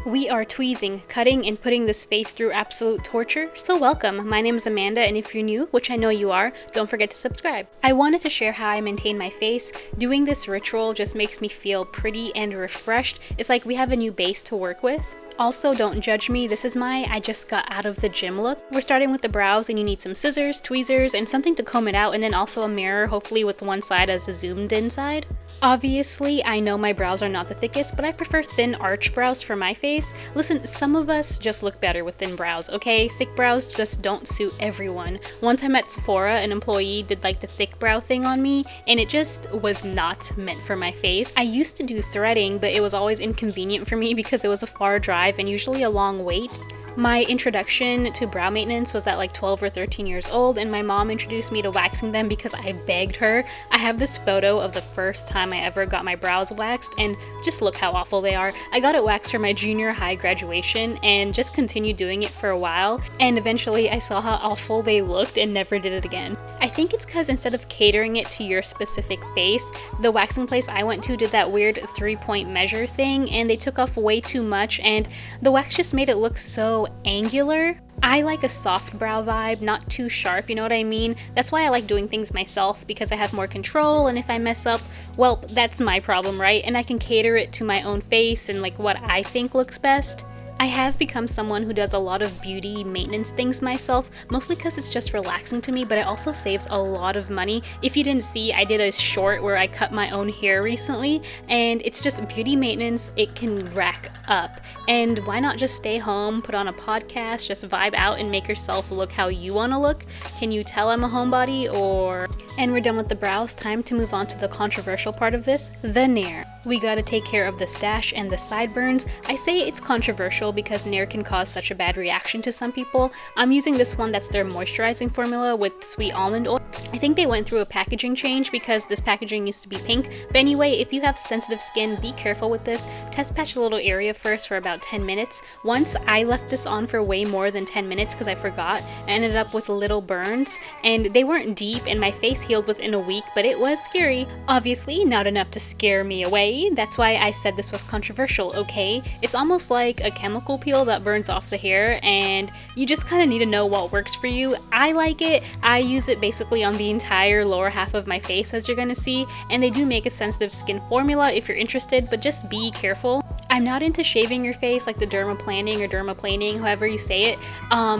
We are tweezing, cutting, and putting this face through absolute torture, so welcome. My name is Amanda, and if you're new, which I know you are, don't forget to subscribe. I wanted to share how I maintain my face. Doing this ritual just makes me feel pretty and refreshed. It's like we have a new base to work with. Also, don't judge me, this is my I just got out of the gym look. We're starting with the brows, and you need some scissors, tweezers, and something to comb it out, and then also a mirror, hopefully with one side as a zoomed in side. Obviously, I know my brows are not the thickest, but I prefer thin arch brows for my face. Listen, some of us just look better with thin brows, okay? Thick brows just don't suit everyone. One time at Sephora, an employee did like the thick brow thing on me, and it just was not meant for my face. I used to do threading, but it was always inconvenient for me because it was a far drive and usually a long wait. My introduction to brow maintenance was at like 12 or 13 years old, and my mom introduced me to waxing them because I begged her. I have this photo of the first time I ever got my brows waxed, and just look how awful they are. I got it waxed for my junior high graduation and just continued doing it for a while, and eventually I saw how awful they looked and never did it again. I think it's because instead of catering it to your specific face, the waxing place I went to did that weird 3-point measure thing, and they took off way too much, and the wax just made it look so angular. I like a soft brow vibe, not too sharp, you know what I mean? That's why I like doing things myself, because I have more control, and if I mess up, well, that's my problem, right? And I can cater it to my own face and like what I think looks best. I have become someone who does a lot of beauty maintenance things myself, mostly because it's just relaxing to me, but it also saves a lot of money. If you didn't see, I did a short where I cut my own hair recently, and it's just beauty maintenance. It can rack up. And why not just stay home, put on a podcast, just vibe out and make yourself look how you want to look? Can you tell I'm a homebody or... And we're done with the brows, time to move on to the controversial part of this, the nair. We gotta take care of the stash and the sideburns. I say it's controversial because nair can cause such a bad reaction to some people. I'm using this one that's their moisturizing formula with sweet almond oil. I think they went through a packaging change because this packaging used to be pink. But anyway, if you have sensitive skin, be careful with this. Test patch a little area first for about 10 minutes. Once I left this on for way more than 10 minutes because I forgot. I ended up with little burns, and they weren't deep, and my face healed within a week, but it was scary. Obviously, not enough to scare me away. That's why I said this was controversial, okay? It's almost like a chemical peel that burns off the hair, and you just kind of need to know what works for you. I like it. I use it basically on the entire lower half of my face, as you're gonna see, and they do make a sensitive skin formula if you're interested, but just be careful. I'm not into shaving your face like the dermaplaning or dermaplaning, however you say it.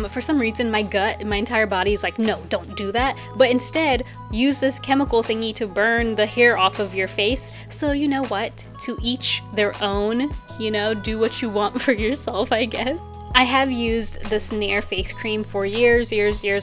For some reason my gut, my entire body is like, no, don't do that. But instead, use this chemical thingy to burn the hair off of your face. So you know what? To each their own, you know, do what you want for yourself, I guess. I have used this Nair face cream for years,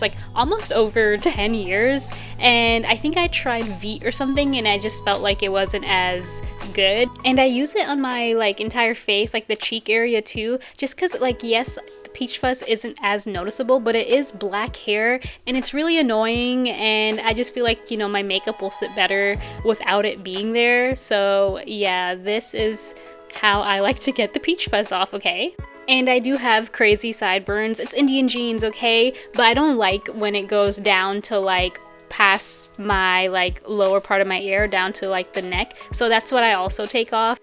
like almost over 10 years, and I think I tried Veet or something and I just felt like it wasn't as good. And I use it on my like entire face, like the cheek area too, just because like, yes, the peach fuzz isn't as noticeable, but it is black hair and it's really annoying, and I just feel like, you know, my makeup will sit better without it being there. So yeah, this is how I like to get the peach fuzz off, okay? And I do have crazy sideburns. It's Indian genes, okay? But I don't like when it goes down to like past my like lower part of my ear down to like the neck. So that's what I also take off.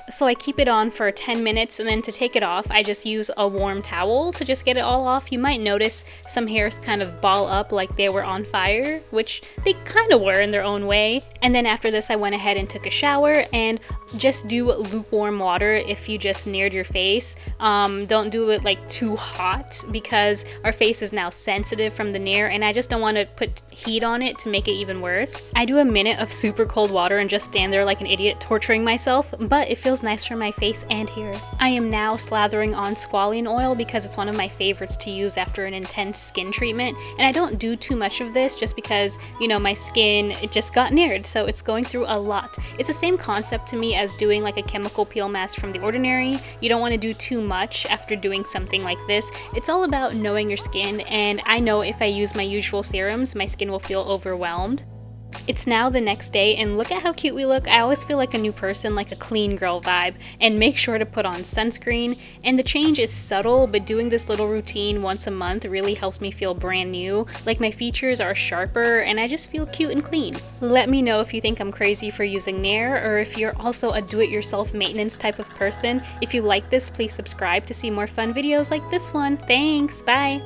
So I keep it on for 10 minutes, and then to take it off, I just use a warm towel to just get it all off. You might notice some hairs kind of ball up like they were on fire, which they kind of were in their own way. And then after this, I went ahead and took a shower, and just do lukewarm water if you just nared your face. Don't do it like too hot because our face is now sensitive from the nair, and I just don't want to put heat on it to make it even worse. I do a minute of super cold water and just stand there like an idiot torturing myself, but it feels nice for my face and hair. I am now slathering on squalane oil because it's one of my favorites to use after an intense skin treatment, and I don't do too much of this just because, you know, my skin, it just got naired, so it's going through a lot. It's the same concept to me as doing like a chemical peel mask from The Ordinary. You don't want to do too much after doing something like this. It's all about knowing your skin, and I know if I use my usual serums, my skin will feel overwhelmed. It's now the next day, and look at how cute we look. I always feel like a new person, like a clean girl vibe. And make sure to put on sunscreen. And the change is subtle, but doing this little routine once a month really helps me feel brand new. Like my features are sharper, and I just feel cute and clean. Let me know if you think I'm crazy for using Nair, or if you're also a do-it-yourself maintenance type of person. If you like this, please subscribe to see more fun videos like this one. Thanks, bye!